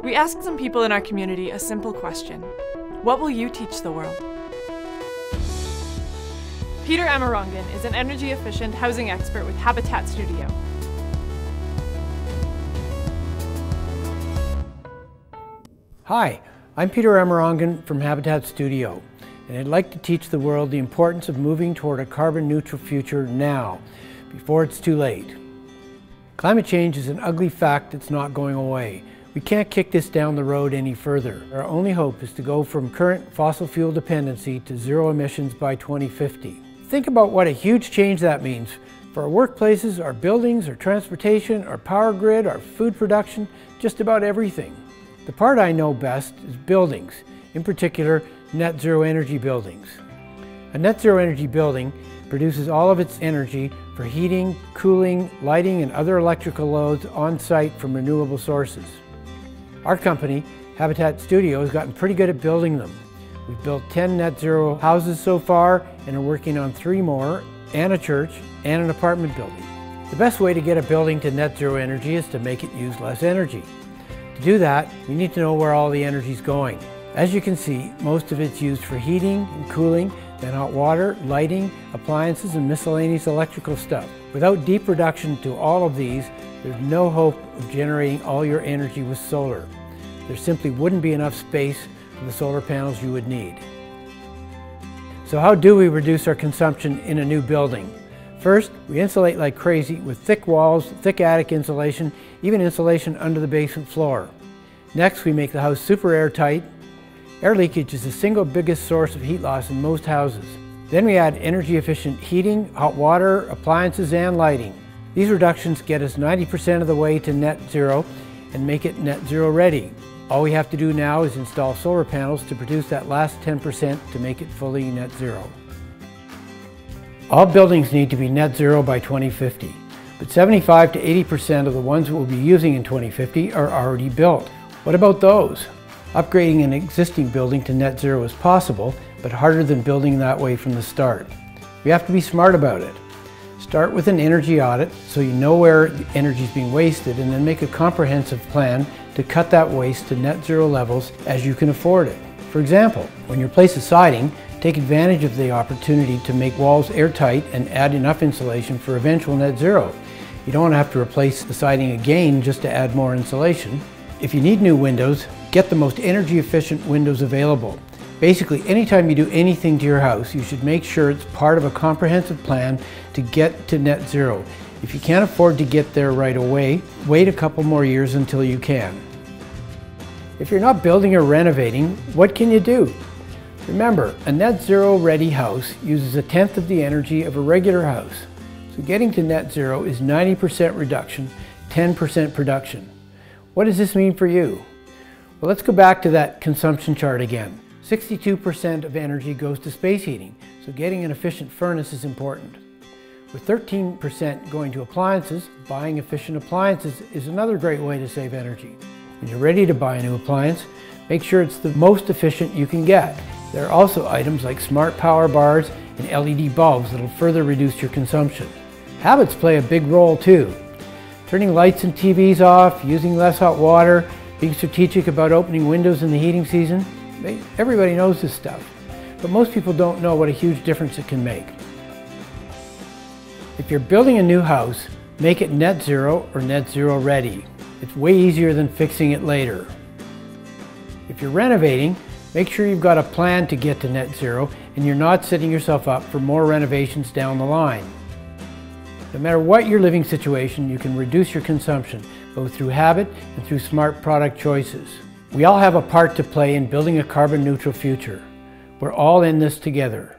We asked some people in our community a simple question. What will you teach the world? Peter Amarongan is an energy-efficient housing expert with Habitat Studio. Hi, I'm Peter Amarongan from Habitat Studio, and I'd like to teach the world the importance of moving toward a carbon-neutral future now, before it's too late. Climate change is an ugly fact that's not going away. We can't kick this down the road any further. Our only hope is to go from current fossil fuel dependency to zero emissions by 2050. Think about what a huge change that means for our workplaces, our buildings, our transportation, our power grid, our food production, just about everything. The part I know best is buildings, in particular net zero energy buildings. A net zero energy building produces all of its energy for heating, cooling, lighting, and other electrical loads on site from renewable sources. Our company, Habitat Studio, has gotten pretty good at building them. We've built 10 net zero houses so far and are working on 3 more, and a church, and an apartment building. The best way to get a building to net zero energy is to make it use less energy. To do that, we need to know where all the energy is going. As you can see, most of it's used for heating and cooling, then hot water, lighting, appliances, and miscellaneous electrical stuff. Without deep reduction to all of these, there's no hope of generating all your energy with solar. There simply wouldn't be enough space for the solar panels you would need. So how do we reduce our consumption in a new building? First, we insulate like crazy with thick walls, thick attic insulation, even insulation under the basement floor. Next, we make the house super airtight. Air leakage is the single biggest source of heat loss in most houses. Then we add energy efficient heating, hot water, appliances, and lighting. These reductions get us 90% of the way to net zero and make it net zero ready. All we have to do now is install solar panels to produce that last 10% to make it fully net zero. All buildings need to be net zero by 2050, but 75 to 80% of the ones we'll be using in 2050 are already built. What about those? Upgrading an existing building to net zero is possible, but harder than building that way from the start. We have to be smart about it. Start with an energy audit so you know where the energy is being wasted, and then make a comprehensive plan to cut that waste to net zero levels as you can afford it. For example, when you replace a siding, take advantage of the opportunity to make walls airtight and add enough insulation for eventual net zero. You don't want to have to replace the siding again just to add more insulation. If you need new windows, get the most energy efficient windows available. Basically, anytime you do anything to your house, you should make sure it's part of a comprehensive plan to get to net zero. If you can't afford to get there right away, wait a couple more years until you can. If you're not building or renovating, what can you do? Remember, a net zero ready house uses 1/10 of the energy of a regular house. So getting to net zero is 90% reduction, 10% production. What does this mean for you? Well, let's go back to that consumption chart again. 62% of energy goes to space heating, so getting an efficient furnace is important. With 13% going to appliances, buying efficient appliances is another great way to save energy. When you're ready to buy a new appliance, make sure it's the most efficient you can get. There are also items like smart power bars and LED bulbs that will further reduce your consumption. Habits play a big role too. Turning lights and TVs off, using less hot water, being strategic about opening windows in the heating season. Everybody knows this stuff, but most people don't know what a huge difference it can make. If you're building a new house, make it net zero or net zero ready. It's way easier than fixing it later. If you're renovating, make sure you've got a plan to get to net zero and you're not setting yourself up for more renovations down the line. No matter what your living situation, you can reduce your consumption, both through habit and through smart product choices. We all have a part to play in building a carbon neutral future. We're all in this together.